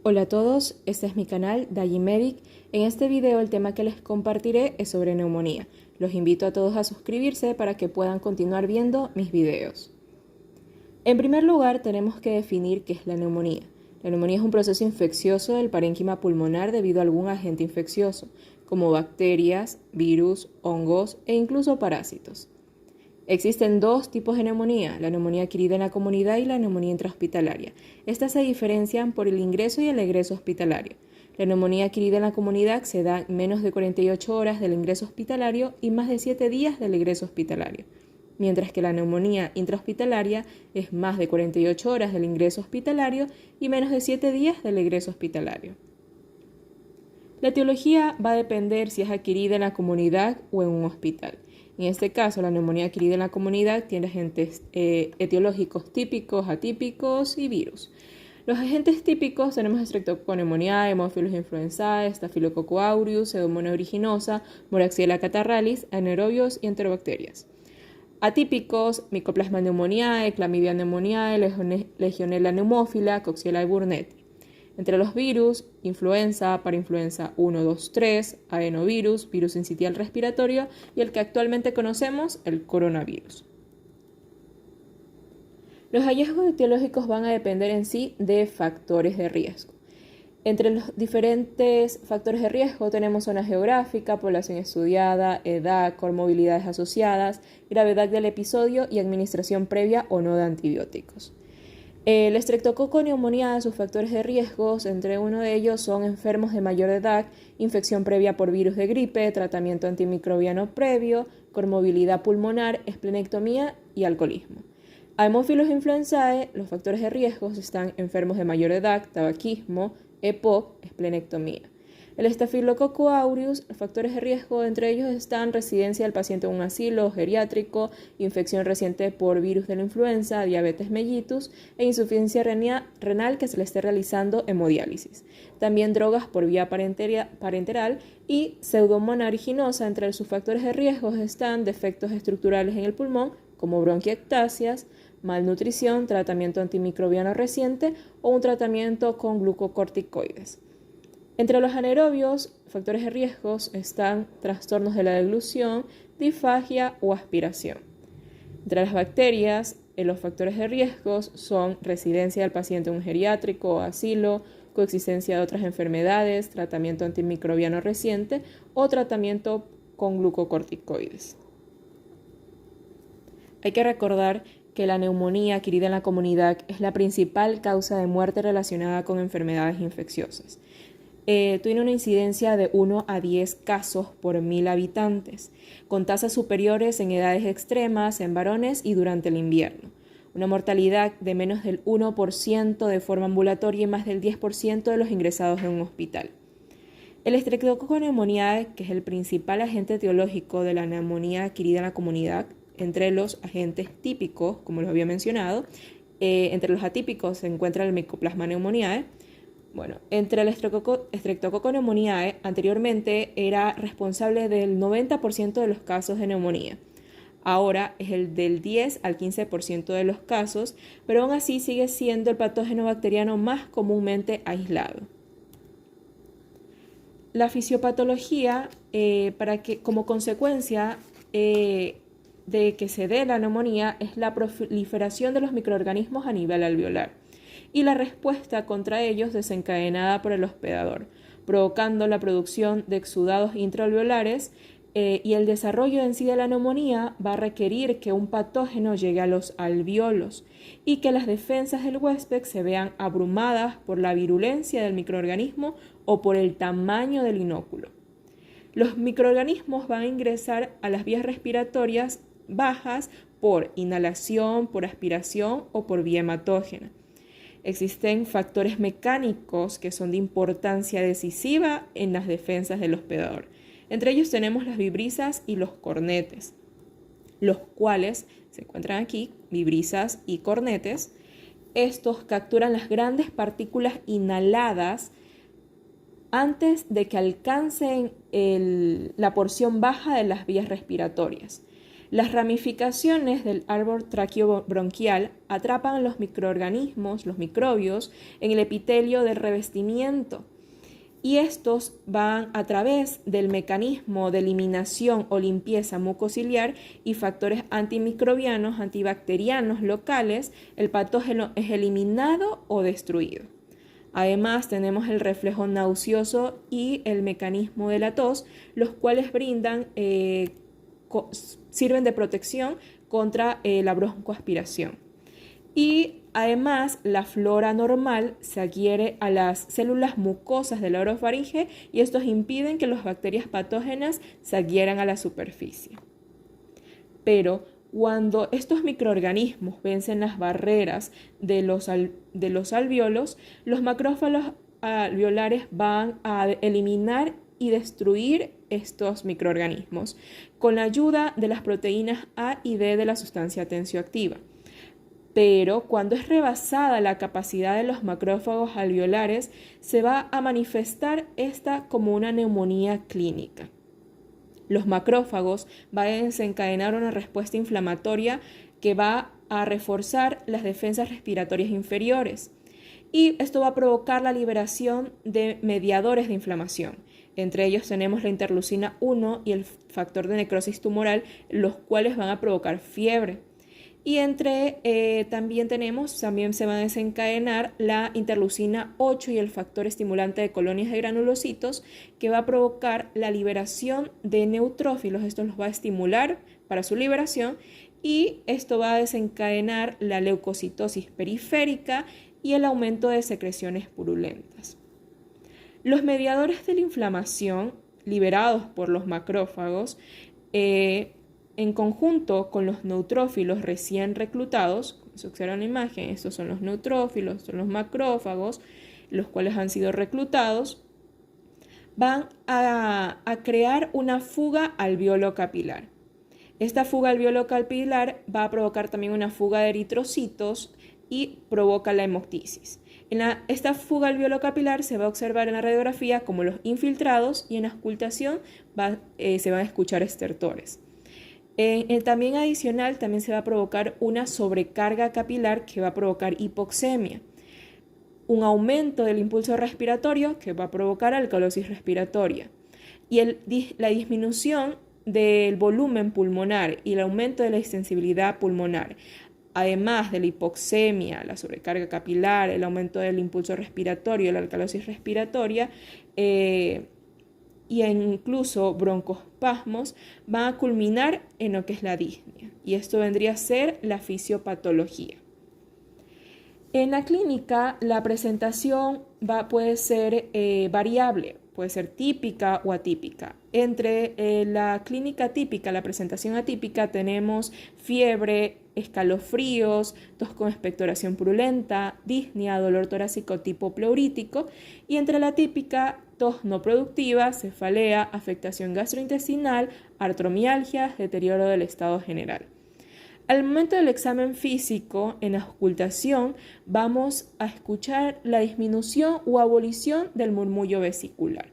Hola a todos, este es mi canal DayiMedic. En este video el tema que les compartiré es sobre neumonía. Los invito a todos a suscribirse para que puedan continuar viendo mis videos. En primer lugar tenemos que definir qué es la neumonía. La neumonía es un proceso infeccioso del parénquima pulmonar debido a algún agente infeccioso, como bacterias, virus, hongos e incluso parásitos. Existen dos tipos de neumonía, la neumonía adquirida en la comunidad y la neumonía intrahospitalaria. Estas se diferencian por el ingreso y el egreso hospitalario. La neumonía adquirida en la comunidad se da menos de 48 horas del ingreso hospitalario y más de 7 días del egreso hospitalario, mientras que la neumonía intrahospitalaria es más de 48 horas del ingreso hospitalario y menos de 7 días del egreso hospitalario. La etiología va a depender si es adquirida en la comunidad o en un hospital. En este caso, la neumonía adquirida en la comunidad tiene agentes etiológicos típicos, atípicos y virus. Los agentes típicos tenemos Streptococcus pneumoniae, Haemophilus influenzae, Staphylococcus aureus, Pseudomonas aeruginosa, Moraxella catarrhalis, anaerobios y enterobacterias. Atípicos, Mycoplasma pneumoniae, Chlamydia pneumoniae, Legionella pneumófila, Coxiella burnetii. Entre los virus, influenza, parainfluenza 1, 2, 3, adenovirus, virus sincitial respiratorio y el que actualmente conocemos, el coronavirus. Los hallazgos etiológicos van a depender en sí de factores de riesgo. Entre los diferentes factores de riesgo tenemos zona geográfica, población estudiada, edad, comorbilidades asociadas, gravedad del episodio y administración previa o no de antibióticos. El Streptococcus pneumoniae, sus factores de riesgos, entre uno de ellos son enfermos de mayor edad, infección previa por virus de gripe, tratamiento antimicrobiano previo, comorbilidad pulmonar, esplenectomía y alcoholismo. Haemophilus influenzae, los factores de riesgos están enfermos de mayor edad, tabaquismo, EPOC, esplenectomía. El Staphylococcus aureus, los factores de riesgo, entre ellos están residencia del paciente en un asilo geriátrico, infección reciente por virus de la influenza, diabetes mellitus e insuficiencia renal que se le esté realizando hemodiálisis. También drogas por vía parenteral y Pseudomonas aeruginosa. Entre sus factores de riesgo están defectos estructurales en el pulmón, como bronquiectasias, malnutrición, tratamiento antimicrobiano reciente o un tratamiento con glucocorticoides. Entre los anaerobios, factores de riesgos están trastornos de la deglución, disfagia o aspiración. Entre las bacterias, los factores de riesgos son residencia del paciente en un geriátrico o asilo, coexistencia de otras enfermedades, tratamiento antimicrobiano reciente o tratamiento con glucocorticoides. Hay que recordar que la neumonía adquirida en la comunidad es la principal causa de muerte relacionada con enfermedades infecciosas. Tiene una incidencia de 1 a 10 casos por 1000 habitantes, con tasas superiores en edades extremas, en varones y durante el invierno. Una mortalidad de menos del 1% de forma ambulatoria y más del 10% de los ingresados en un hospital. El Streptococcus pneumoniae, que es el principal agente etiológico de la neumonía adquirida en la comunidad, entre los agentes típicos, como lo había mencionado, entre los atípicos se encuentra el Mycoplasma pneumoniae. Entre el Streptococcus pneumoniae anteriormente era responsable del 90% de los casos de neumonía. Ahora es el del 10 al 15% de los casos, pero aún así sigue siendo el patógeno bacteriano más comúnmente aislado. La fisiopatología, como consecuencia de que se dé la neumonía, es la proliferación de los microorganismos a nivel alveolar y la respuesta contra ellos desencadenada por el hospedador, provocando la producción de exudados intraalveolares y el desarrollo en sí de la neumonía va a requerir que un patógeno llegue a los alveolos y que las defensas del huésped se vean abrumadas por la virulencia del microorganismo o por el tamaño del inóculo. Los microorganismos van a ingresar a las vías respiratorias bajas por inhalación, por aspiración o por vía hematógena. Existen factores mecánicos que son de importancia decisiva en las defensas del hospedador. Entre ellos tenemos las vibrisas y los cornetes, los cuales se encuentran aquí, vibrisas y cornetes. Estos capturan las grandes partículas inhaladas antes de que alcancen la porción baja de las vías respiratorias. Las ramificaciones del árbol traqueobronquial atrapan los microorganismos, los microbios, en el epitelio del revestimiento. Y estos van a través del mecanismo de eliminación o limpieza mucociliar y factores antimicrobianos, antibacterianos locales, el patógeno es eliminado o destruido. Además, tenemos el reflejo nauseoso y el mecanismo de la tos, los cuales sirven de protección contra la broncoaspiración. Y además, la flora normal se adhiere a las células mucosas de la orofaringe y estos impiden que las bacterias patógenas se adhieran a la superficie. Pero cuando estos microorganismos vencen las barreras de los alvéolos, los macrófagos alveolares van a eliminar y destruir estos microorganismos con la ayuda de las proteínas A y D de la sustancia tensioactiva. Pero cuando es rebasada la capacidad de los macrófagos alveolares, se va a manifestar esta como una neumonía clínica. Los macrófagos van a desencadenar una respuesta inflamatoria que va a reforzar las defensas respiratorias inferiores. Y esto va a provocar la liberación de mediadores de inflamación. Entre ellos tenemos la interleucina 1 y el factor de necrosis tumoral, los cuales van a provocar fiebre. Y también se va a desencadenar la interleucina 8 y el factor estimulante de colonias de granulocitos, que va a provocar la liberación de neutrófilos. Esto los va a estimular para su liberación y esto va a desencadenar la leucocitosis periférica y el aumento de secreciones purulentas. Los mediadores de la inflamación liberados por los macrófagos en conjunto con los neutrófilos recién reclutados, como se observa en la imagen, estos son los neutrófilos, son los macrófagos, los cuales han sido reclutados, van a crear una fuga alveolo capilar. Esta fuga alveolo capilar va a provocar también una fuga de eritrocitos y provoca la hemoptisis. Esta fuga alveolo capilar se va a observar en la radiografía como los infiltrados y en la auscultación se van a escuchar estertores. También adicional, también se va a provocar una sobrecarga capilar que va a provocar hipoxemia, un aumento del impulso respiratorio que va a provocar alcalosis respiratoria y la disminución del volumen pulmonar y el aumento de la extensibilidad pulmonar. Además de la hipoxemia, la sobrecarga capilar, el aumento del impulso respiratorio, la alcalosis respiratoria, y incluso broncoespasmos, van a culminar en lo que es la disnea. Y esto vendría a ser la fisiopatología. En la clínica, la presentación puede ser variable, puede ser típica o atípica. Entre la clínica típica, la presentación atípica, tenemos fiebre, escalofríos, tos con expectoración purulenta, disnea, dolor torácico tipo pleurítico, y entre la típica, tos no productiva, cefalea, afectación gastrointestinal, artromialgias, deterioro del estado general. Al momento del examen físico, en la auscultación, vamos a escuchar la disminución o abolición del murmullo vesicular,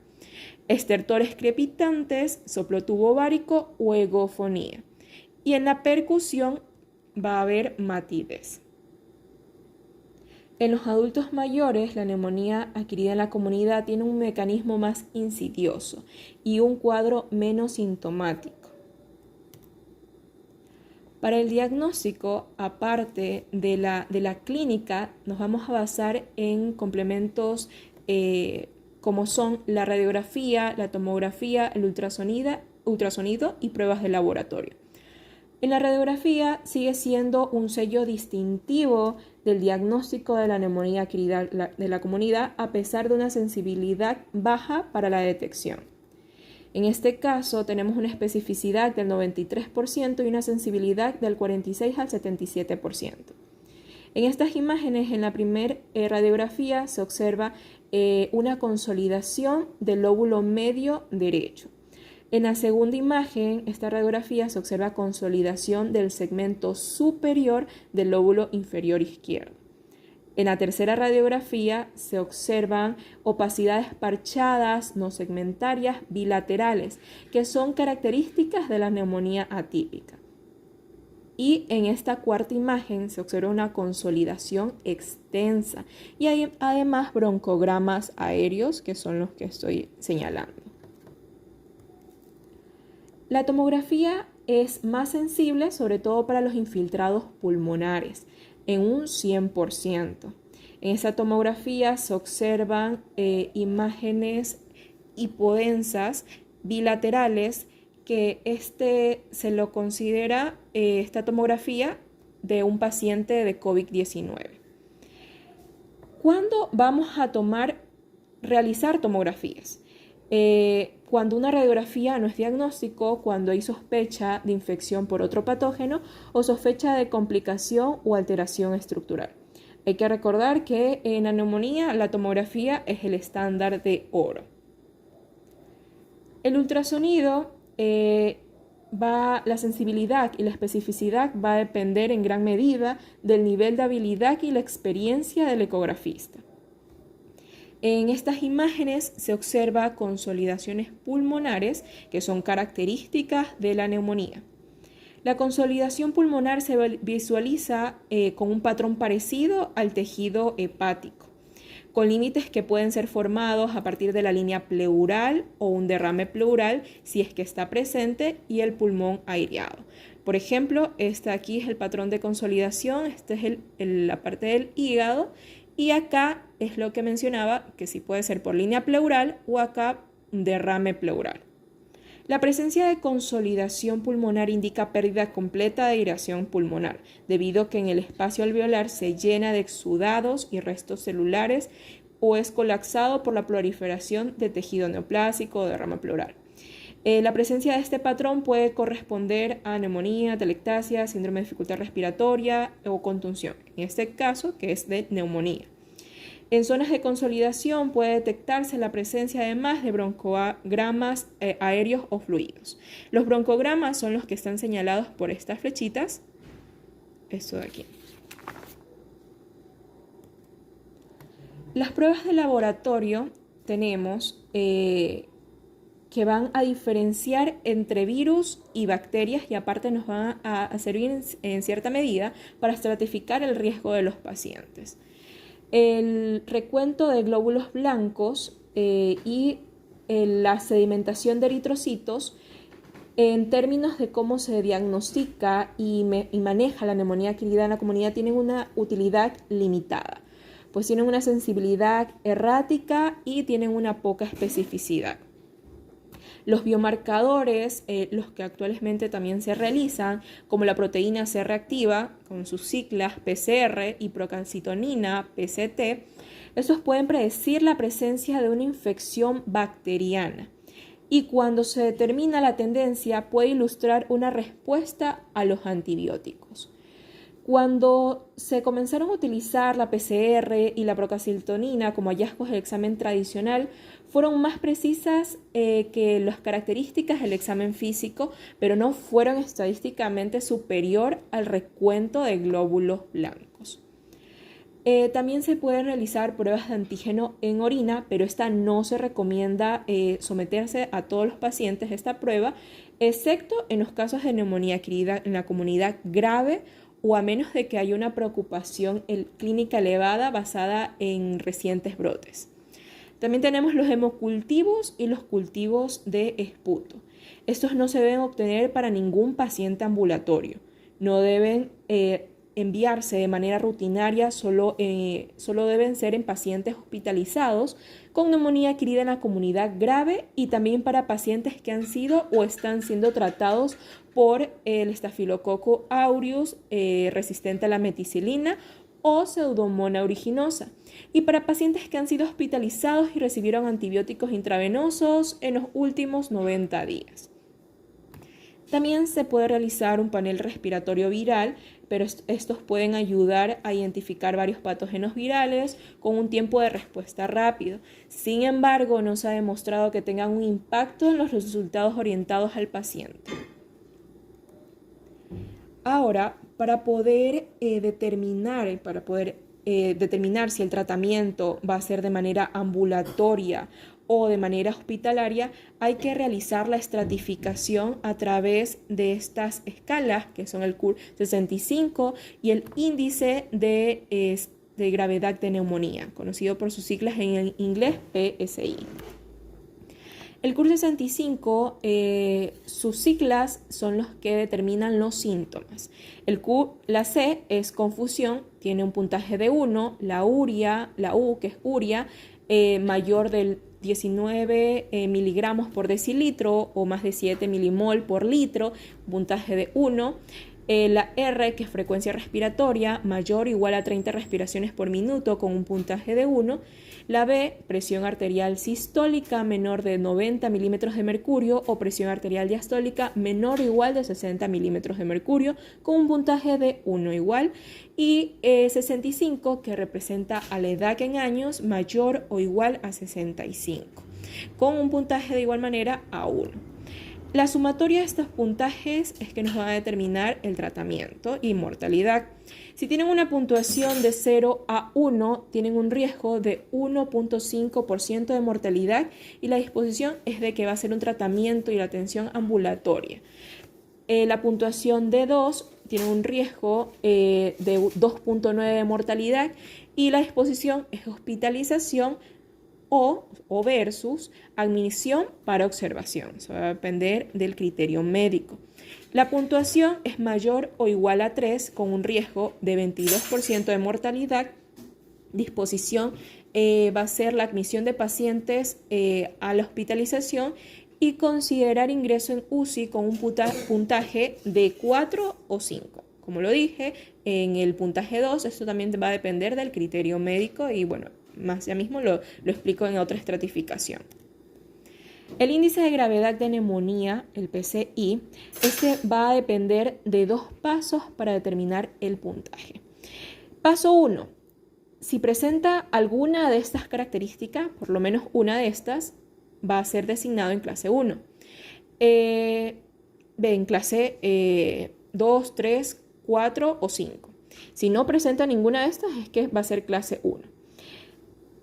estertores crepitantes, soplo tubovárico o egofonía. Y en la percusión va a haber matidez. En los adultos mayores, la neumonía adquirida en la comunidad tiene un mecanismo más insidioso y un cuadro menos sintomático. Para el diagnóstico, aparte de la clínica, nos vamos a basar en complementos como son la radiografía, la tomografía, el ultrasonido y pruebas de laboratorio. En la radiografía sigue siendo un sello distintivo del diagnóstico de la neumonía adquirida de la comunidad a pesar de una sensibilidad baja para la detección. En este caso tenemos una especificidad del 93% y una sensibilidad del 46 al 77%. En estas imágenes, en la primera radiografía se observa una consolidación del lóbulo medio derecho. En la segunda imagen, esta radiografía, se observa consolidación del segmento superior del lóbulo inferior izquierdo. En la tercera radiografía se observan opacidades parchadas, no segmentarias, bilaterales, que son características de la neumonía atípica. Y en esta cuarta imagen se observa una consolidación extensa y hay además broncogramas aéreos, que son los que estoy señalando. La tomografía es más sensible, sobre todo para los infiltrados pulmonares, en un 100%. En esta tomografía se observan imágenes hipodensas bilaterales, que se lo considera esta tomografía de un paciente de COVID-19. ¿Cuándo vamos a realizar tomografías? Cuando una radiografía no es diagnóstico, cuando hay sospecha de infección por otro patógeno o sospecha de complicación o alteración estructural. Hay que recordar que en la neumonía la tomografía es el estándar de oro. El ultrasonido, la sensibilidad y la especificidad va a depender en gran medida del nivel de habilidad y la experiencia del ecografista. En estas imágenes se observa consolidaciones pulmonares que son características de la neumonía. La consolidación pulmonar se visualiza con un patrón parecido al tejido hepático, con límites que pueden ser formados a partir de la línea pleural o un derrame pleural si es que está presente y el pulmón aireado. Por ejemplo, este aquí es el patrón de consolidación, este es la parte del hígado, y acá es lo que mencionaba, que sí puede ser por línea pleural o acá un derrame pleural. La presencia de consolidación pulmonar indica pérdida completa de aireación pulmonar, debido a que en el espacio alveolar se llena de exudados y restos celulares o es colapsado por la proliferación de tejido neoplásico o derrame pleural. La presencia de este patrón puede corresponder a neumonía, telectasia, síndrome de dificultad respiratoria o contunción, en este caso que es de neumonía. En zonas de consolidación puede detectarse la presencia además de broncogramas aéreos o fluidos. Los broncogramas son los que están señalados por estas flechitas, esto de aquí. Las pruebas de laboratorio tenemos que van a diferenciar entre virus y bacterias y aparte nos van a servir en cierta medida para estratificar el riesgo de los pacientes. El recuento de glóbulos blancos y la sedimentación de eritrocitos en términos de cómo se diagnostica y maneja la neumonía adquirida en la comunidad tienen una utilidad limitada, pues tienen una sensibilidad errática y tienen una poca especificidad. Los biomarcadores, los que actualmente también se realizan, como la proteína C reactiva, con sus siglas PCR y procalcitonina, PCT, estos pueden predecir la presencia de una infección bacteriana. Y cuando se determina la tendencia, puede ilustrar una respuesta a los antibióticos. Cuando se comenzaron a utilizar la PCR y la procalcitonina como hallazgos del examen tradicional, fueron más precisas que las características del examen físico, pero no fueron estadísticamente superior al recuento de glóbulos blancos. También se pueden realizar pruebas de antígeno en orina, pero esta no se recomienda someterse a todos los pacientes a esta prueba, excepto en los casos de neumonía adquirida en la comunidad grave o a menos de que haya una preocupación clínica elevada basada en recientes brotes. También tenemos los hemocultivos y los cultivos de esputo. Estos no se deben obtener para ningún paciente ambulatorio. No deben enviarse de manera rutinaria, solo deben ser en pacientes hospitalizados con neumonía adquirida en la comunidad grave y también para pacientes que han sido o están siendo tratados por el estafilococo aureus resistente a la meticilina o Pseudomonas aeruginosa, y para pacientes que han sido hospitalizados y recibieron antibióticos intravenosos en los últimos 90 días. También se puede realizar un panel respiratorio viral, pero estos pueden ayudar a identificar varios patógenos virales con un tiempo de respuesta rápido. Sin embargo, no se ha demostrado que tengan un impacto en los resultados orientados al paciente. Ahora, para poder determinar si el tratamiento va a ser de manera ambulatoria o de manera hospitalaria, hay que realizar la estratificación a través de estas escalas, que son el CUR 65 y el índice de gravedad de neumonía, conocido por sus siglas en inglés PSI. El CUR 65, sus siglas son los que determinan los síntomas. La C es confusión, tiene un puntaje de 1, la U, que es uria, mayor del 19 miligramos por decilitro o más de 7 milimol por litro, puntaje de 1. La R, que es frecuencia respiratoria, mayor o igual a 30 respiraciones por minuto con un puntaje de 1. La B, presión arterial sistólica menor de 90 milímetros de mercurio o presión arterial diastólica menor o igual de 60 milímetros de mercurio con un puntaje de 1 igual. Y 65, que representa a la edad en años mayor o igual a 65, con un puntaje de igual manera a 1. La sumatoria de estos puntajes es que nos va a determinar el tratamiento y mortalidad. Si tienen una puntuación de 0 a 1, tienen un riesgo de 1.5% de mortalidad y la disposición es de que va a ser un tratamiento y la atención ambulatoria. La puntuación de 2 tiene un riesgo de 2.9 de mortalidad y la disposición es hospitalización o versus admisión para observación. Eso va a depender del criterio médico. La puntuación es mayor o igual a 3 con un riesgo de 22% de mortalidad. Disposición va a ser la admisión de pacientes a la hospitalización y considerar ingreso en UCI con un puntaje de 4 o 5. Como lo dije, en el puntaje 2, esto también va a depender del criterio médico y bueno, más ya mismo lo explico en otra estratificación. El índice de gravedad de neumonía, el PCI, este va a depender de 2 pasos para determinar el puntaje. Paso 1. Si presenta alguna de estas características, por lo menos una de estas, va a ser designado en clase 1. En clase 2, 3, 4 o 5. Si no presenta ninguna de estas, es que va a ser clase 1.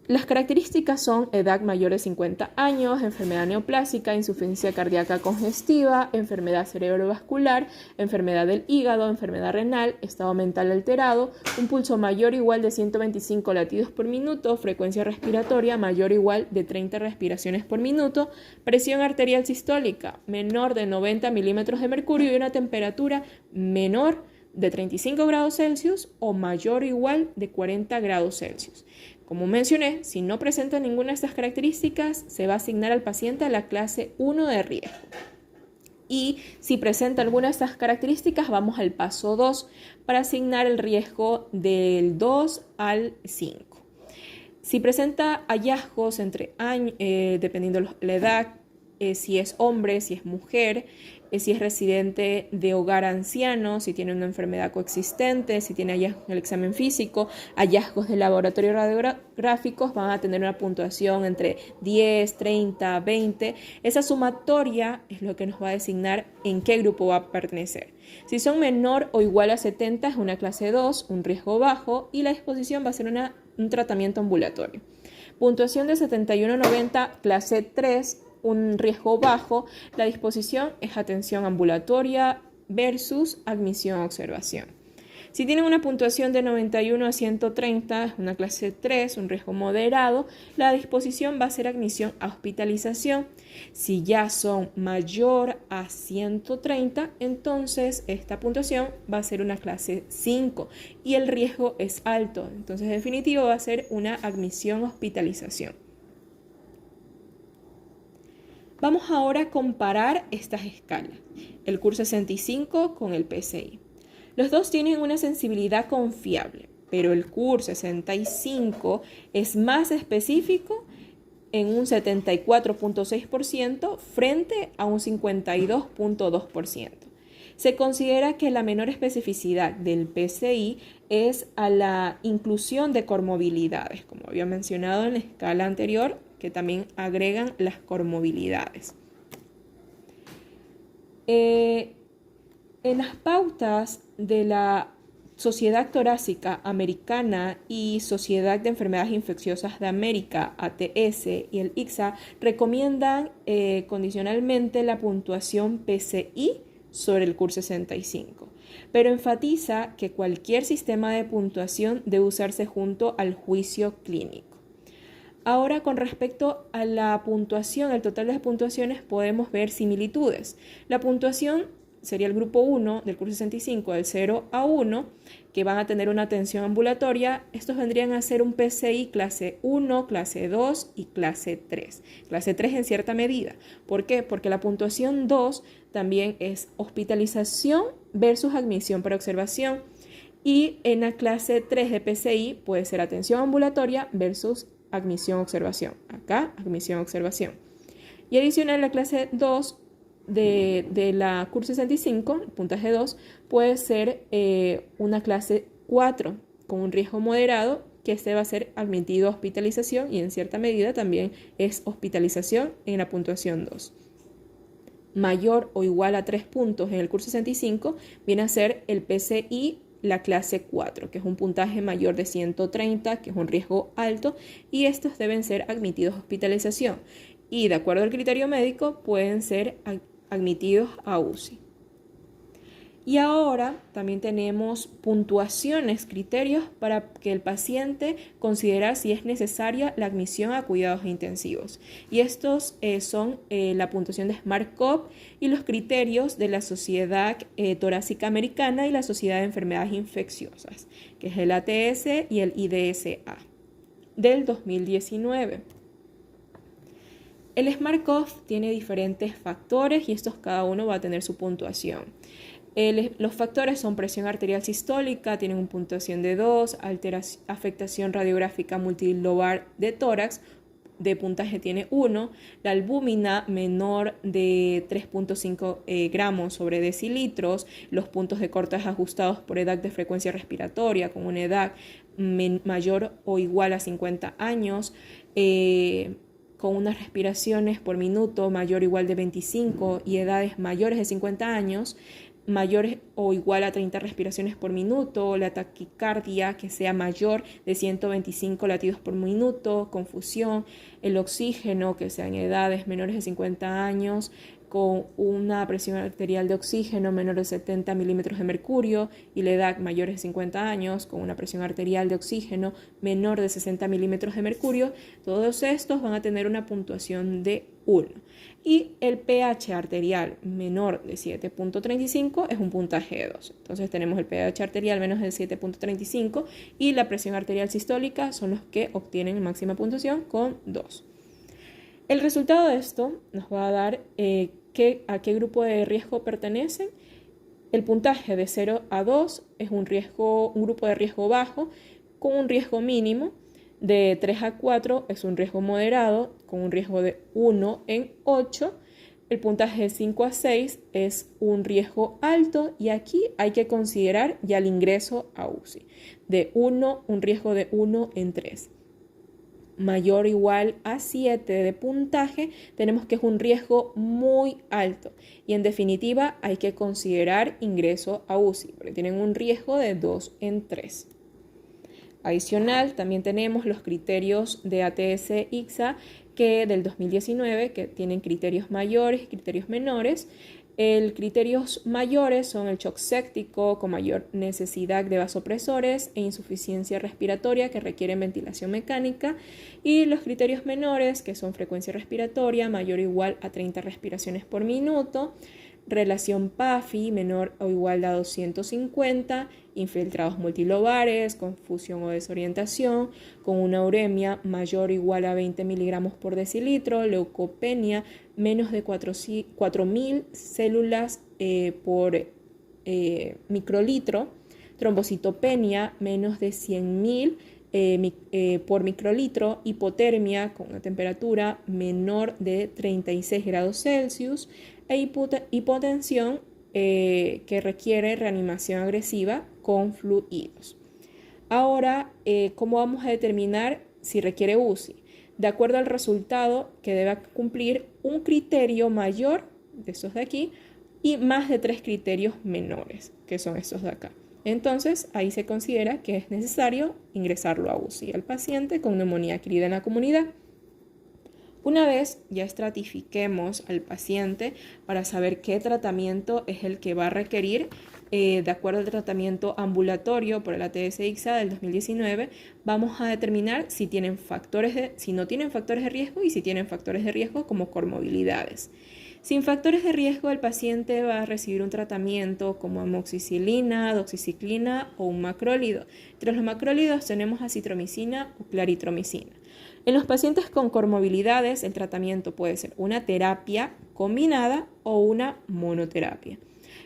Las características son edad mayor de 50 años, enfermedad neoplásica, insuficiencia cardíaca congestiva, enfermedad cerebrovascular, enfermedad del hígado, enfermedad renal, estado mental alterado, un pulso mayor o igual de 125 latidos por minuto, frecuencia respiratoria mayor o igual de 30 respiraciones por minuto, presión arterial sistólica menor de 90 milímetros de mercurio y una temperatura menor de 35 grados Celsius o mayor o igual de 40 grados Celsius. Como mencioné, si no presenta ninguna de estas características, se va a asignar al paciente a la clase 1 de riesgo. Y si presenta alguna de estas características, vamos al paso 2 para asignar el riesgo del 2 al 5. Si presenta hallazgos entre años, dependiendo de la edad, si es hombre, si es mujer, si es residente de hogar anciano, si tiene una enfermedad coexistente, si tiene hallazgos en el examen físico, hallazgos de laboratorio radiográficos, van a tener una puntuación entre 10, 30, 20. Esa sumatoria es lo que nos va a designar en qué grupo va a pertenecer. Si son menor o igual a 70 es una clase 2, un riesgo bajo, y la disposición va a ser un tratamiento ambulatorio. Puntuación de 71 a 90, clase 3, un riesgo bajo, la disposición es atención ambulatoria versus admisión a observación. Si tienen una puntuación de 91 a 130, es una clase 3, un riesgo moderado, la disposición va a ser admisión a hospitalización. Si ya son mayor a 130, entonces esta puntuación va a ser una clase 5 y el riesgo es alto. Entonces, en definitivo, va a ser una admisión a hospitalización. Vamos ahora a comparar estas escalas, el CUR 65 con el PSI. Los dos tienen una sensibilidad confiable, pero el CUR 65 es más específico en un 74.6% frente a un 52.2%. Se considera que la menor especificidad del PSI es a la inclusión de comorbilidades, como había mencionado en la escala anterior, que también agregan las comorbilidades. En las pautas de la Sociedad Torácica Americana y Sociedad de Enfermedades Infecciosas de América, ATS, y el ICSA recomiendan condicionalmente la puntuación PCI sobre el CUR 65, pero enfatiza que cualquier sistema de puntuación debe usarse junto al juicio clínico. Ahora, con respecto a la puntuación, el total de las puntuaciones, podemos ver similitudes. La puntuación sería el grupo 1 del CUR 65, del 0 a 1, que van a tener una atención ambulatoria. Estos vendrían a ser un PCI clase 1, clase 2 y clase 3. Clase 3 en cierta medida. ¿Por qué? Porque la puntuación 2 también es hospitalización versus admisión para observación. Y en la clase 3 de PCI puede ser atención ambulatoria versus admisión-observación. Acá, admisión-observación. Y adicional, la clase 2 de la CUR 65, puntaje 2, puede ser una clase 4 con un riesgo moderado, que este va a ser admitido a hospitalización y en cierta medida también es hospitalización en la puntuación 2. Mayor o igual a 3 puntos en el CUR 65 viene a ser el PCI, la clase 4, que es un puntaje mayor de 130, que es un riesgo alto, y estos deben ser admitidos a hospitalización. Y de acuerdo al criterio médico pueden ser admitidos a UCI. Y ahora también tenemos puntuaciones, criterios para que el paciente considere si es necesaria la admisión a cuidados intensivos. Y estos son la puntuación de SMART-CoV y los criterios de la Sociedad Torácica Americana y la Sociedad de Enfermedades Infecciosas, que es el ATS y el IDSA, del 2019. El SMART-CoV tiene diferentes factores y estos cada uno va a tener su puntuación. Los factores son presión arterial sistólica, tienen una puntuación de 2, afectación radiográfica multilobar de tórax, de puntaje tiene 1, la albúmina menor de 3.5 gramos sobre decilitros, los puntos de cortes ajustados por edad de frecuencia respiratoria, con una edad mayor o igual a 50 años, con unas respiraciones por minuto mayor o igual de 25 y edades mayores de 50 años, mayores o igual a 30 respiraciones por minuto, la taquicardia que sea mayor de 125 latidos por minuto, confusión, el oxígeno que sea en edades menores de 50 años, con una presión arterial de oxígeno menor de 70 milímetros de mercurio y la edad mayor de 50 años, con una presión arterial de oxígeno menor de 60 milímetros de mercurio, todos estos van a tener una puntuación de 1. Y el pH arterial menor de 7.35 es un puntaje de 2. Entonces tenemos el pH arterial menos de 7.35 y la presión arterial sistólica son los que obtienen máxima puntuación con 2. El resultado de esto nos va a dar a qué grupo de riesgo pertenecen. El puntaje de 0 a 2 es un grupo de riesgo bajo con un riesgo mínimo. De 3 a 4 es un riesgo moderado con un riesgo de 1 en 8. El puntaje de 5 a 6 es un riesgo alto y aquí hay que considerar ya el ingreso a UCI. De 1, un riesgo de 1 en 3. Mayor o igual a 7 de puntaje, tenemos que es un riesgo muy alto y en definitiva hay que considerar ingreso a UCI porque tienen un riesgo de 2 en 3. Adicional, también tenemos los criterios de ATS-ICSA que del 2019 que tienen criterios mayores y criterios menores. Criterios mayores son el shock séptico con mayor necesidad de vasopresores e insuficiencia respiratoria que requieren ventilación mecánica, y los criterios menores que son frecuencia respiratoria mayor o igual a 30 respiraciones por minuto, relación PAFI menor o igual a 250, infiltrados multilobares, confusión o desorientación, con una uremia mayor o igual a 20 miligramos por decilitro, leucopenia menos de 4.000 células por microlitro, trombocitopenia menos de 100.000 por microlitro, hipotermia con una temperatura menor de 36 grados Celsius e hipotensión que requiere reanimación agresiva con fluidos. Ahora, ¿cómo vamos a determinar si requiere UCI? De acuerdo al resultado que debe cumplir un criterio mayor, de estos de aquí, y más de 3 criterios menores, que son estos de acá. Entonces, ahí se considera que es necesario ingresarlo a UCI al paciente con neumonía adquirida en la comunidad. Una vez ya estratifiquemos al paciente para saber qué tratamiento es el que va a requerir, de acuerdo al tratamiento ambulatorio por el ATS-ICSA del 2019, vamos a determinar si no tienen factores de riesgo y si tienen factores de riesgo como comorbilidades. Sin factores de riesgo, el paciente va a recibir un tratamiento como amoxicilina, doxiciclina o un macrólido. Entre los macrólidos tenemos acitromicina o claritromicina. En los pacientes con comorbilidades, el tratamiento puede ser una terapia combinada o una monoterapia.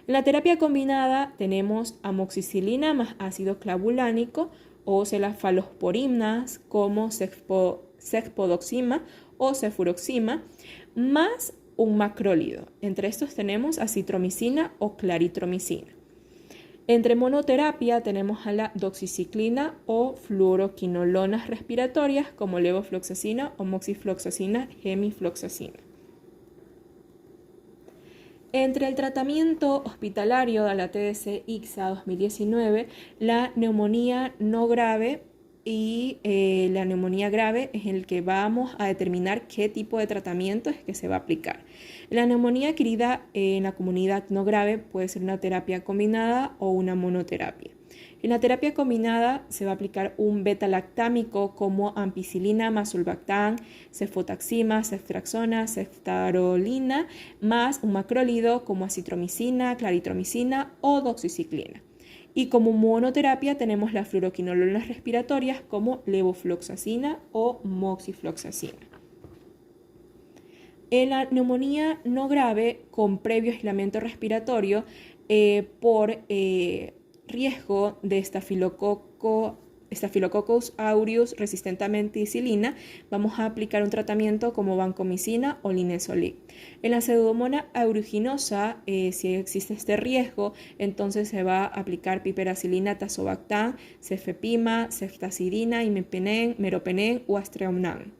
En la terapia combinada tenemos amoxicilina más ácido clavulánico o cefalosporinas como cefpodoxima o cefuroxima más un macrólido. Entre estos tenemos acitromicina o claritromicina. Entre monoterapia tenemos a la doxiciclina o fluoroquinolonas respiratorias como levofloxacina o moxifloxacina, gemifloxacina. Entre el tratamiento hospitalario de la ATS-ICSA 2019, la neumonía no grave y la neumonía grave es el que vamos a determinar qué tipo de tratamiento es que se va a aplicar. La neumonía adquirida en la comunidad no grave puede ser una terapia combinada o una monoterapia. En la terapia combinada se va a aplicar un beta-lactámico como ampicilina más sulbactam, cefotaxima, ceftriaxona, ceftarolina, más un macrólido como acitromicina, claritromicina o doxiciclina. Y como monoterapia tenemos las fluoroquinolonas respiratorias como levofloxacina o moxifloxacina. En la neumonía no grave con previo aislamiento respiratorio por riesgo de Staphylococcus aureus resistente a ampicilina, vamos a aplicar un tratamiento como vancomicina o linezolid. En la Pseudomonas aeruginosa, si existe este riesgo, entonces se va a aplicar piperacilina, tazobactam, cefepima, ceftazidina, imipenem, meropenem o astreomnam.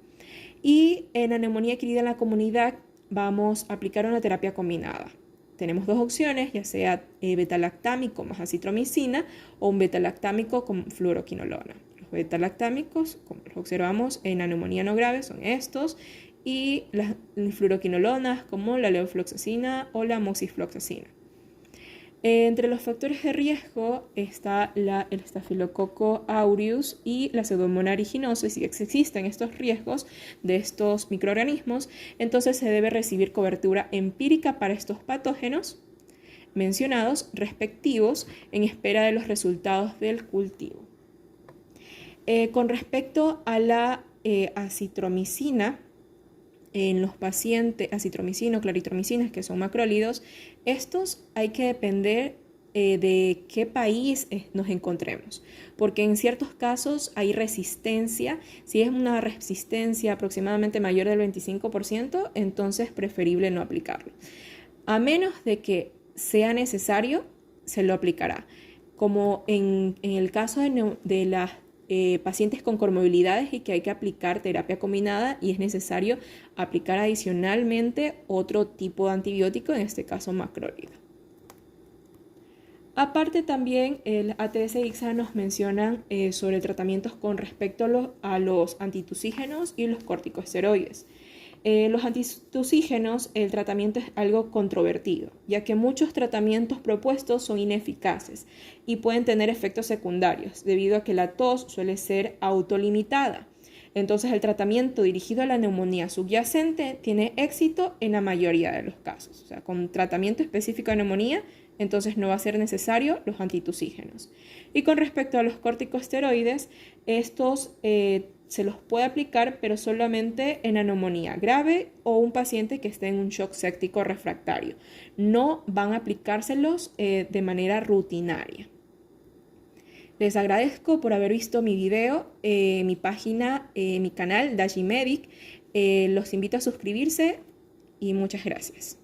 Y en la neumonía adquirida en la comunidad vamos a aplicar una terapia combinada. Tenemos dos opciones, ya sea beta-lactámico más acitromicina o un beta-lactámico con fluoroquinolona. Los beta-lactámicos, como los observamos en la neumonía no grave, son estos, y las fluoroquinolonas como la levofloxacina o la moxifloxacina. Entre los factores de riesgo está el Staphylococcus aureus y la Pseudomonas aeruginosa. Si existen estos riesgos de estos microorganismos, entonces se debe recibir cobertura empírica para estos patógenos mencionados respectivos en espera de los resultados del cultivo. Con respecto a la acitromicina, en los pacientes acitromicina o claritromicina, que son macrólidos, estos hay que depender de qué país nos encontremos, porque en ciertos casos hay resistencia. Si es una resistencia aproximadamente mayor del 25%, entonces preferible no aplicarlo. A menos de que sea necesario, se lo aplicará. Como en el caso de las pacientes con comorbilidades y que hay que aplicar terapia combinada y es necesario aplicar adicionalmente otro tipo de antibiótico, en este caso macrólido. Aparte también el ATS-ICSA nos mencionan sobre tratamientos con respecto a los antitusígenos y los corticosteroides. Los antitusígenos, el tratamiento es algo controvertido, ya que muchos tratamientos propuestos son ineficaces y pueden tener efectos secundarios, debido a que la tos suele ser autolimitada. Entonces, el tratamiento dirigido a la neumonía subyacente tiene éxito en la mayoría de los casos. O sea, con tratamiento específico de neumonía, entonces no va a ser necesario los antitusígenos. Y con respecto a los corticosteroides, estos se los puede aplicar, pero solamente en la neumonía grave o un paciente que esté en un shock séptico refractario. No van a aplicárselos de manera rutinaria. Les agradezco por haber visto mi video, mi página, mi canal Dashimedic. Los invito a suscribirse y muchas gracias.